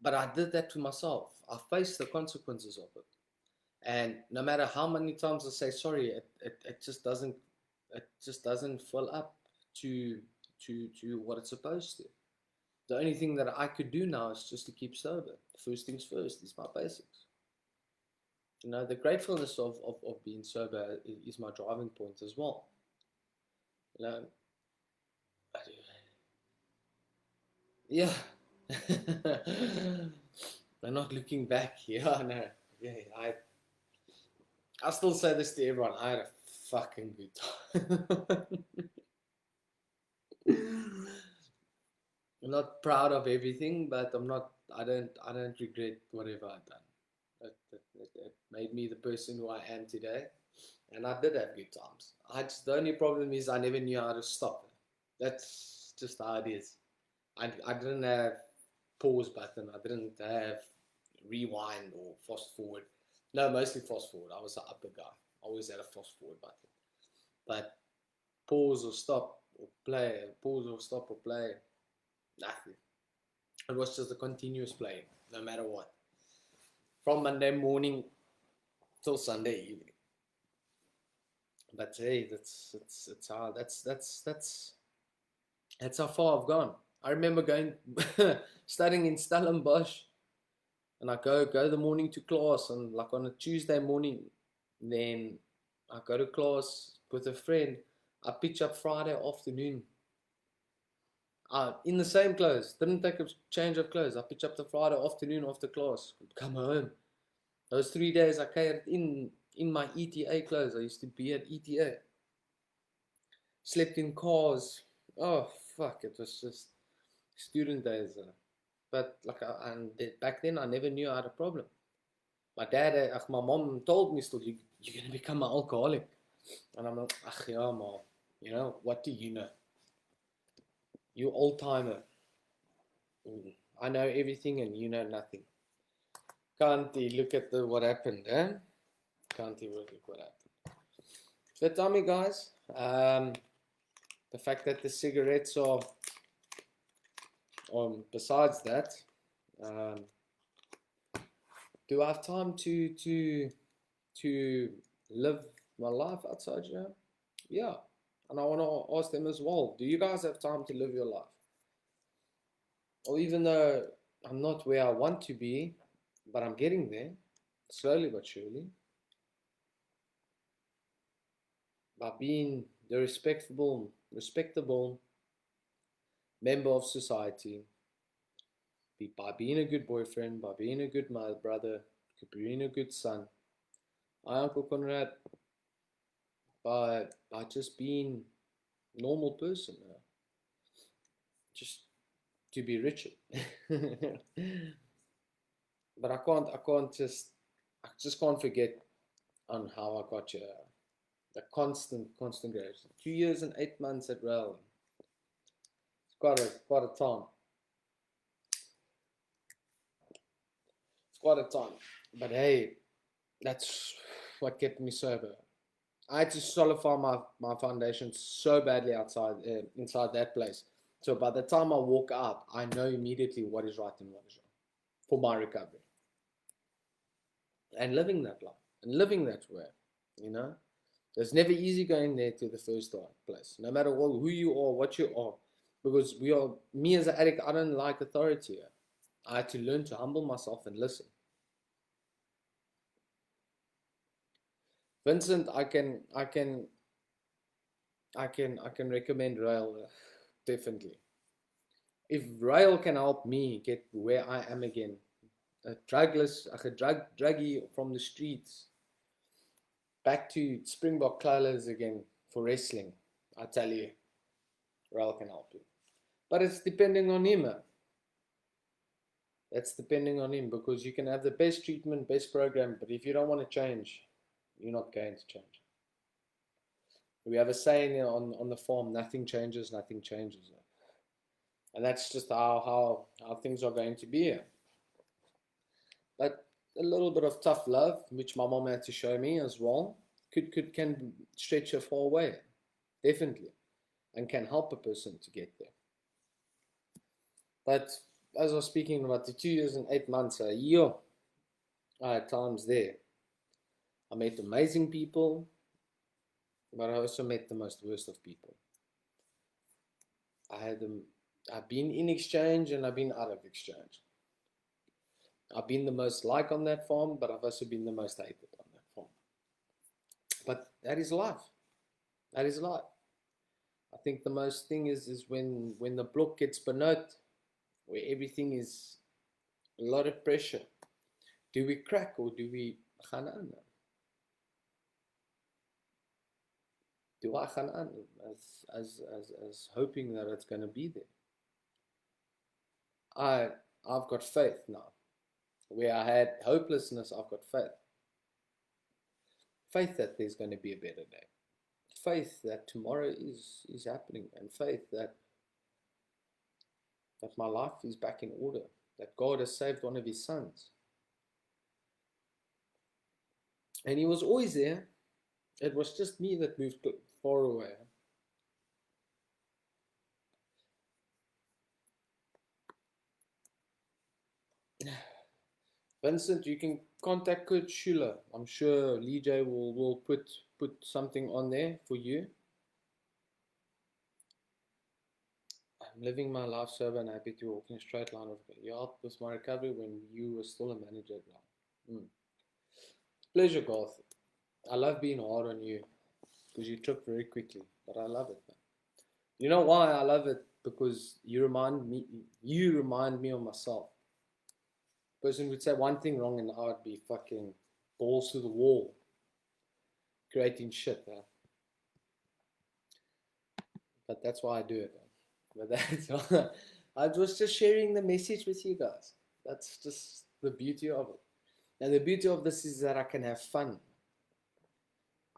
but I did that to myself. I faced the consequences of it, and no matter how many times I say sorry, it just doesn't fill up to to what it's supposed to. The only thing that I could do now is just to keep sober. First things first is my basics. The gratefulness of being sober is my driving point as well. You know, yeah. I'm not looking back. Yeah, no. Yeah, I still say this to everyone. I had a fucking good time. I'm not proud of everything, but I'm not. I don't regret whatever I've done. It made me the person who I am today, and I did have good times. The only problem is I never knew how to stop it. That's just how it is. I didn't have pause button. I didn't have rewind or fast forward. No, mostly fast forward. I was an upper guy. I always had a fast forward button. But pause or stop or play, pause or stop or play, nothing. It was just a continuous play, no matter what. From Monday morning till Sunday evening. But hey, that's how that's how far I've gone. I remember going studying in Stellenbosch, and I go the morning to class, and like on a Tuesday morning, then I go to class with a friend. I pitch up Friday afternoon. In the same clothes, didn't take a change of clothes. I pitch up the Friday afternoon after class, come home. Those 3 days I carried in my ETA clothes. I used to be at ETA. Slept in cars. Oh fuck! It was just student days. But like, and back then I never knew I had a problem. My mom told me still, you're gonna become an alcoholic, and I'm like, yeah, mom. What do you know? You old timer. I know everything, and you know nothing. Can't he look at what happened, eh? Can't he look at what happened? So tell me, guys, the fact that the cigarettes are, besides that, do I have time to live my life outside here? Yeah. And I want to ask them as well, do you guys have time to live your life? Or even though I'm not where I want to be, But I'm getting there, slowly but surely, by being the respectable member of society, by being a good boyfriend, by being a good brother, being a good son. I, Uncle Conrad, by just being a normal person, just to be richer. But I just can't forget on how I got here. The constant growth. 2 years and 8 months at RAEL. It's quite a time. It's quite a time. But hey, that's what kept me sober. I had to solidify my foundation so badly inside that place. So by the time I walk out, I know immediately what is right and what is wrong for my recovery. And living that life and living that way, you know. It's never easy going there to the first place, no matter who you are, what you are. Because me as an addict, I don't like authority. I had to learn to humble myself and listen. Vincent, I can recommend RAEL, definitely. If RAEL can help me get where I am again, a druggie from the streets, back to Springbok Wrestlers again for wrestling, I tell you, RAEL can help you. But it's depending on him. That's depending on him, because you can have the best treatment, best program, but if you don't want to change, you're not going to change. We have a saying on the farm, nothing changes. And that's just how things are going to be. But a little bit of tough love, which my mom had to show me as well, can stretch a far way, definitely, and can help a person to get there. But as I was speaking about the 2 years and 8 months, a year, I had times there. I met amazing people, but I also met the most worst of people. I've been in exchange and I've been out of exchange. I've been the most liked on that farm, but I've also been the most hated on that farm. But that is life. That is life. I think the most thing is when the block gets burnt, where everything is a lot of pressure. Do we crack or do we gaan aan? Do I gaan aan as hoping that it's going to be there? I've got faith now. Where I had hopelessness, I've got faith. Faith that there's going to be a better day. Faith that tomorrow is happening, and faith that my life is back in order, that God has saved one of his sons. And he was always there. It was just me that moved far away. Vincent, you can contact Coach Schuler. I'm sure Lee J will put something on there for you. I'm living my life sober and happy to walk in a straight line of God. You helped with my recovery when you were still a manager now. Pleasure, Garth. I love being hard on you because you trip very quickly, but I love it, man. You know why I love it? Because you remind me of myself. A person would say one thing wrong and I would be fucking balls to the wall, creating shit, man. But that's why I do it, man. But that's why I was just sharing the message with you guys. That's just the beauty of it. And the beauty of this is that I can have fun.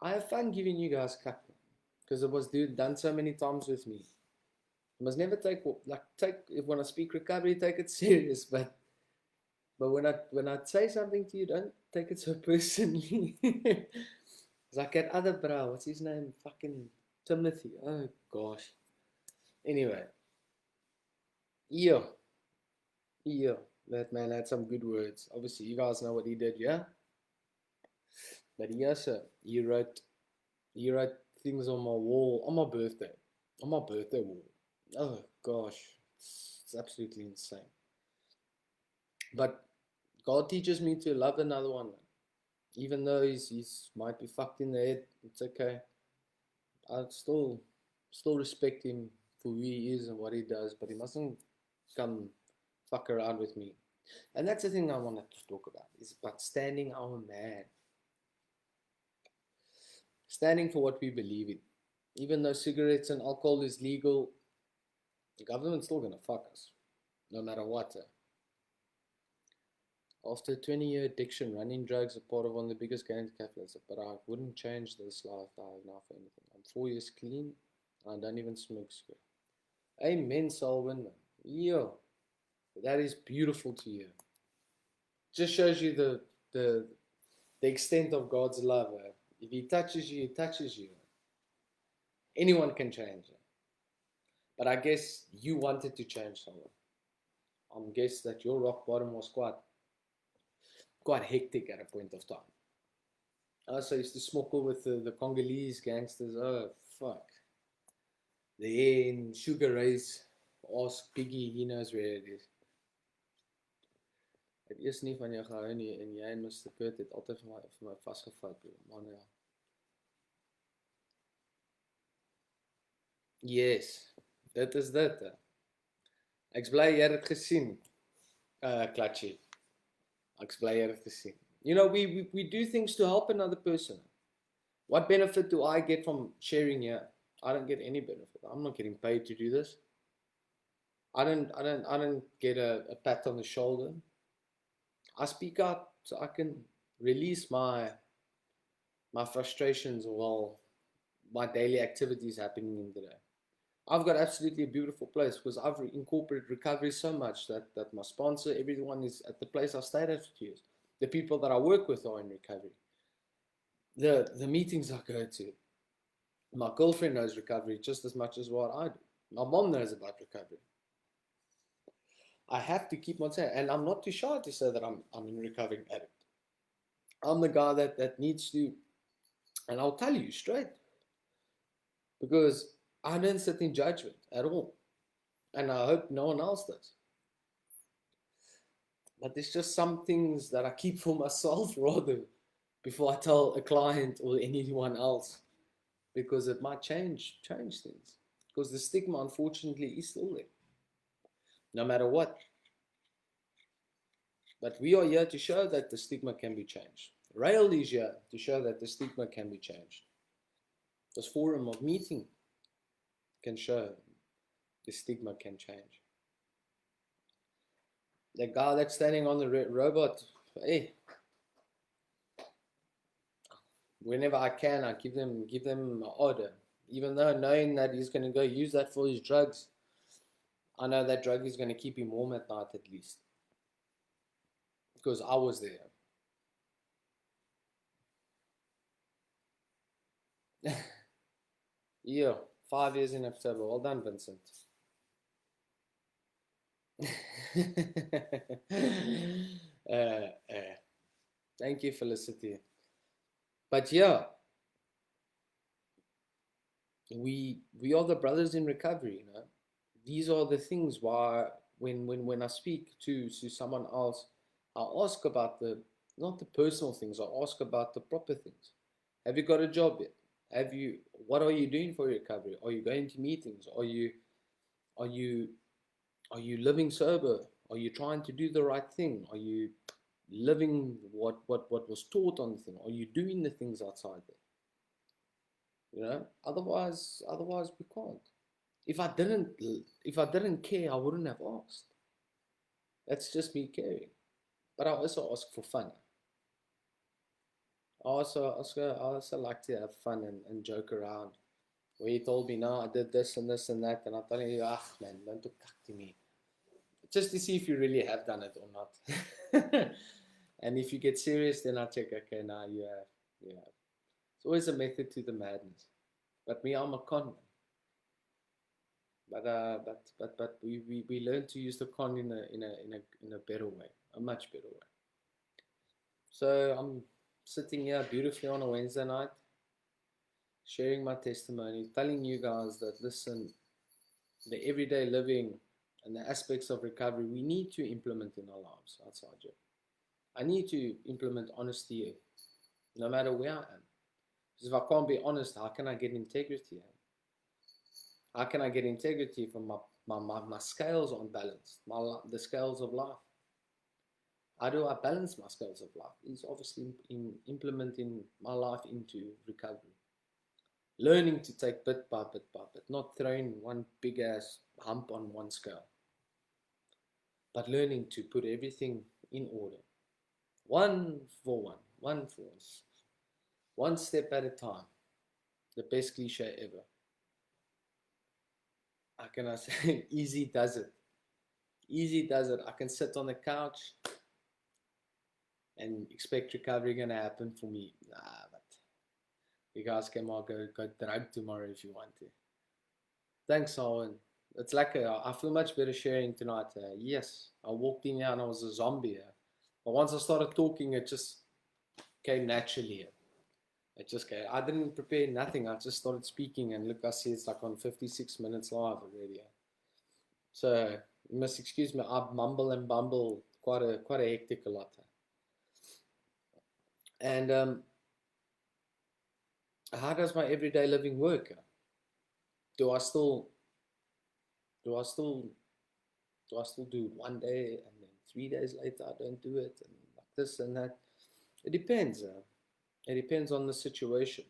I have fun giving you guys cut, because it was done so many times with me. You must never take when I speak recovery, take it serious. But when I say something to you, don't take it so personally. It's like that other bro, what's his name? Fucking Timothy. Oh gosh. Anyway, yeah, that man had some good words. Obviously, you guys know what he did, yeah. But yes, sir, he wrote things on my wall on my birthday wall. Oh gosh, it's absolutely insane. But God teaches me to love another one, man. Even though he's might be fucked in the head, it's okay. I still respect him for who he is and what he does, but he mustn't come fuck around with me. And that's the thing I wanted to talk about, is about standing our man. Standing for what we believe in. Even though cigarettes and alcohol is legal, the government's still gonna fuck us. No matter what. After a 20-year addiction, running drugs are part of one of the biggest gains capitalism, but I wouldn't change this life I have now for anything. I'm 4 years clean, and I don't even smoke cigarette. Amen, Selwyn. Yo, that is beautiful to you. Just shows you the extent of God's love. If he touches you, he touches you. Anyone can change. But I guess you wanted to change someone. I'm guess that your rock bottom was quite hectic at a point of time. I also used to smoke with the Congolese gangsters. Oh, fuck. The air in Sugar Ray's. Ask Piggy, he knows where it is. Het is nie van jou gehou nie en jy en Mr. Kurt het altyd vir my vasgevat. Man, ja. Yes, dit is dit. Ek's bly jy het dit gesien. Klatjie. Ek's bly jy het dit gesien. You know, we do things to help another person. What benefit do I get from sharing here? I don't get any benefit. I'm not getting paid to do this. I don't get a pat on the shoulder. I speak out so I can release my frustrations while my daily activities happening in the day. I've got absolutely a beautiful place because I've incorporated recovery so much that my sponsor, everyone is at the place I stayed at for years. The people that I work with are in recovery. The meetings I go to. My girlfriend knows recovery just as much as what I do. My mom knows about recovery. I have to keep on saying, and I'm not too shy to say that I'm a recovering addict. I'm the guy that needs to, and I'll tell you straight, because I don't sit in judgment at all, and I hope no one else does. But there's just some things that I keep for myself rather before I tell a client or anyone else, because it might change things. Because the stigma, unfortunately, is still there. No matter what. But we are here to show that the stigma can be changed. RAEL is here to show that the stigma can be changed. This forum of meeting can show the stigma can change. The guy that's standing on the robot, hey, whenever I can, I give them an order. Even though knowing that he's going to go use that for his drugs, I know that drug is going to keep him warm at night at least. Because I was there. Yeah, 5 years in October. Well done, Vincent. Thank you, Felicity. But yeah, we are the brothers in recovery, you know. These are the things why when I speak to someone else, I ask about not the personal things, I ask about the proper things. Have you got a job yet? What are you doing for recovery? Are you going to meetings? Are you living sober? Are you trying to do the right thing? Are you living what was taught on the thing? Are you doing the things outside there? You know, otherwise we can't. If I didn't care, I wouldn't have asked. That's just me caring. But I also ask for fun. I also like to have fun and joke around. Where he told me, no, I did this and this and that, and I'm telling you, man, don't talk to me. Just to see if you really have done it or not. And if you get serious, then I check, okay, now you have. It's always a method to the madness. But me, I'm a con man. But we learn to use the con in a better way, a much better way. So I'm sitting here beautifully on a Wednesday night, sharing my testimony, telling you guys that, listen, the everyday living and the aspects of recovery we need to implement in our lives outside here. I need to implement honesty no matter where I am. Because if I can't be honest, how can I get integrity? How can I get integrity if my scales aren't balanced? The scales of life. How do I balance my scales of life? Is obviously in implementing my life into recovery. Learning to take bit by bit by bit, not throwing one big ass hump on one scale, but learning to put everything in order. One for one for one step at a time. The best cliche ever. How can I say? Easy does it. Easy does it. I can sit on the couch and expect recovery gonna happen for me. Nah, but you guys can all go drug tomorrow if you want to. Thanks, Owen. It's like I feel much better sharing tonight. Yes, I walked in here and I was a zombie. But once I started talking, it just came naturally. It just came. I didn't prepare nothing. I just started speaking, and look, I see it's like on 56 minutes live already. So you must excuse me. I mumble and bumble quite a hectic a lot. And how does my everyday living work? Do I still do I still do it one day and then 3 days later I don't do it, and like this and that? It depends. It depends on the situation.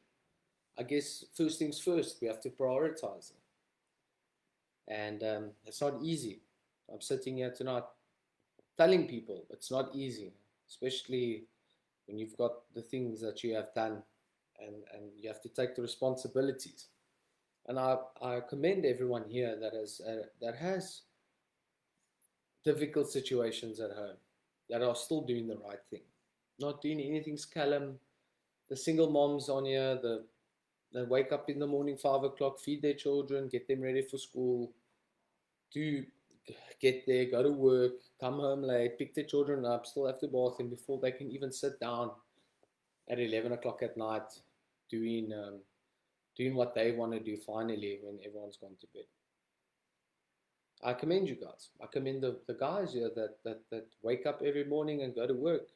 I guess first things first, we have to prioritize it. And it's not easy. I'm sitting here tonight telling people it's not easy, especially when you've got the things that you have done, and you have to take the responsibilities. And I commend everyone here that has difficult situations at home, that are still doing the right thing, not doing anything scallum. The single moms on here, they wake up in the morning 5 o'clock, feed their children, get them ready for school, do get there, go to work, come home late, pick their children up, still have to bath them before they can even sit down at 11 o'clock at night doing what they want to do finally when everyone's gone to bed. I commend you guys. I commend the guys here that wake up every morning and go to work.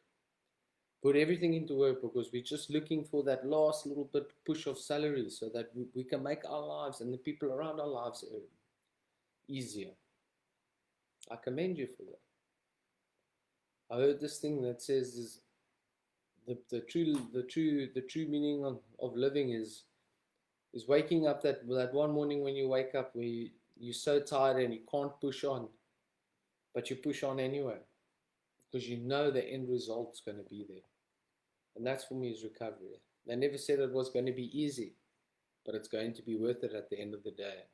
Put everything into work, because we're just looking for that last little bit push of salary so that we can make our lives and the people around our lives easier. I commend you for that. I heard this thing that says is the true meaning of living is waking up that one morning when you wake up where you're so tired and you can't push on, but you push on anyway because you know the end result's going to be there. And that's for me is recovery. They never said it was going to be easy, but it's going to be worth it at the end of the day.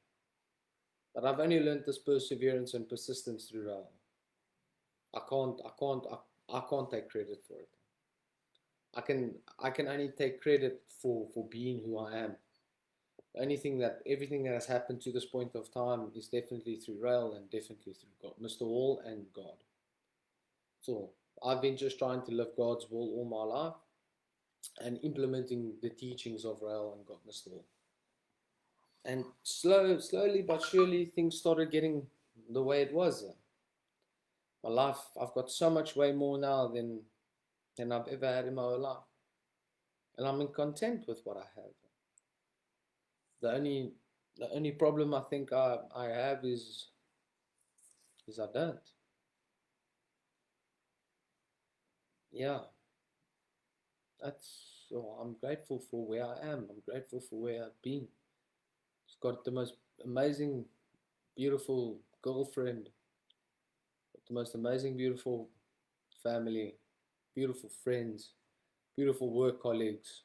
But I've only learned this perseverance and persistence through RAEL. I can't take credit for it. I can only take credit for being who I am. Everything that has happened to this point of time is definitely through RAEL and definitely through God, Mr. Hall and God. So I've been just trying to live God's will all my life and implementing the teachings of RAEL and God, Mr. Hall. And slowly but surely, things started getting the way it was. My life, I've got so much way more now than I've ever had in my whole life. And I'm content with what I have. The only problem I think I have is I don't. Yeah. So I'm grateful for where I am. I'm grateful for where I've been. It's got the most amazing, beautiful girlfriend, the most amazing, beautiful family, beautiful friends, beautiful work colleagues.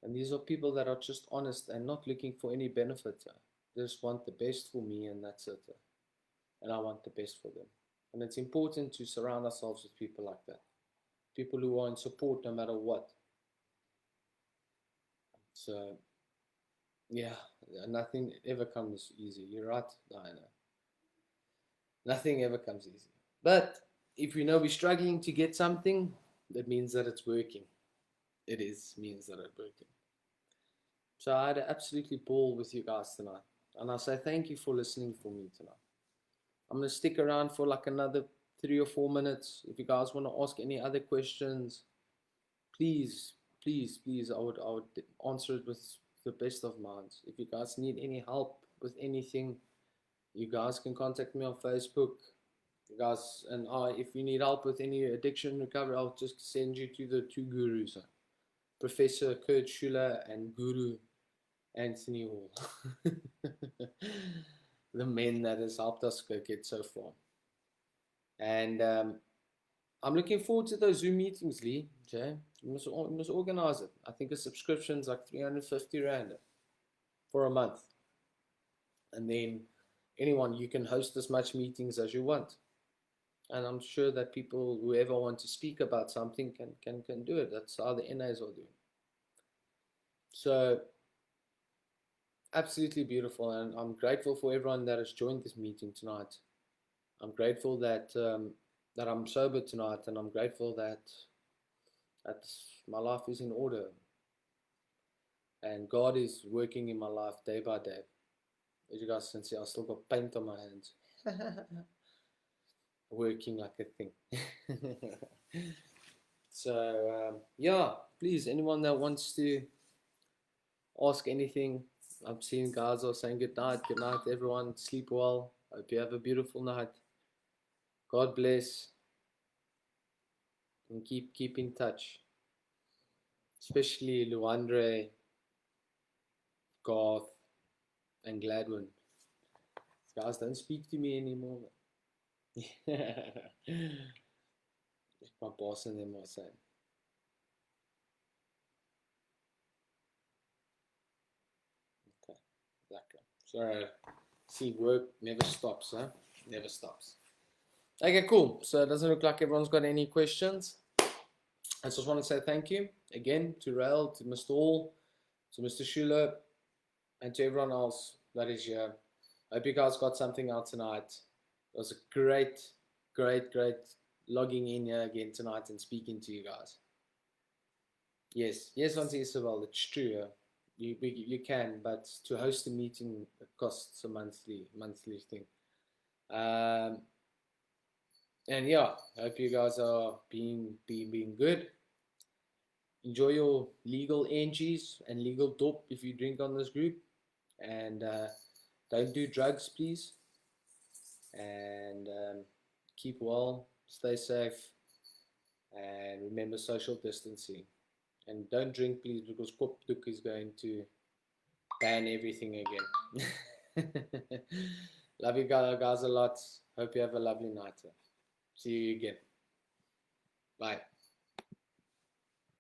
And these are people that are just honest and not looking for any benefit. They just want the best for me, and that's it. And I want the best for them. And it's important to surround ourselves with people like that. People who are in support no matter what. So, yeah, nothing ever comes easy. You're right, Diana. Nothing ever comes easy. But if we know we're struggling to get something, that means that it's working. Means that it's working. So I had an absolutely ball with you guys tonight. And I say thank you for listening for me tonight. I'm going to stick around for like another 3 or 4 minutes. If you guys want to ask any other questions, please, I would answer it with the best of minds. If you guys need any help with anything, you guys can contact me on Facebook. You guys, and if you need help with any addiction recovery, I'll just send you to the two gurus, Professor Kurt Schuler and Guru Anthony Hall. The men that has helped us get so far. And I'm looking forward to those Zoom meetings, Lee. Jay, you must organize it. I think a subscription's like 350 Rand for a month. And then anyone, you can host as much meetings as you want. And I'm sure that people, whoever want to speak about something, can do it. That's how the NAs are doing. So, absolutely beautiful. And I'm grateful for everyone that has joined this meeting tonight. I'm grateful that that I'm sober tonight, and I'm grateful that my life is in order. And God is working in my life day by day. As you guys can see, I still got paint on my hands. Working like a thing. So, yeah, please, anyone that wants to ask anything, I'm seeing guys are saying good night, everyone. Sleep well. Hope you have a beautiful night. God bless. And keep in touch. Especially Luandre, Garth, and Gladwin. Guys, don't speak to me anymore. My boss and them are saying. Okay, sorry. See, work never stops, huh? Never stops. Okay, cool. So it doesn't look like everyone's got any questions. I just want to say thank you again to RAEL, to Mr. Hall, to Mr. Schuler, and to everyone else that is here. I hope you guys got something out tonight. It was a great logging in here again tonight and speaking to you guys. Yes, Auntie Isabel, it's true. You can, but to host a meeting, it costs a monthly thing. And yeah, I hope you guys are being good. Enjoy your legal NGs and legal dope if you drink on this group. And don't do drugs, please. And keep well, stay safe, and remember social distancing. And don't drink, please, because Kopduk is going to ban everything again. Love you guys a lot. Hope you have a lovely night. See you again. Bye.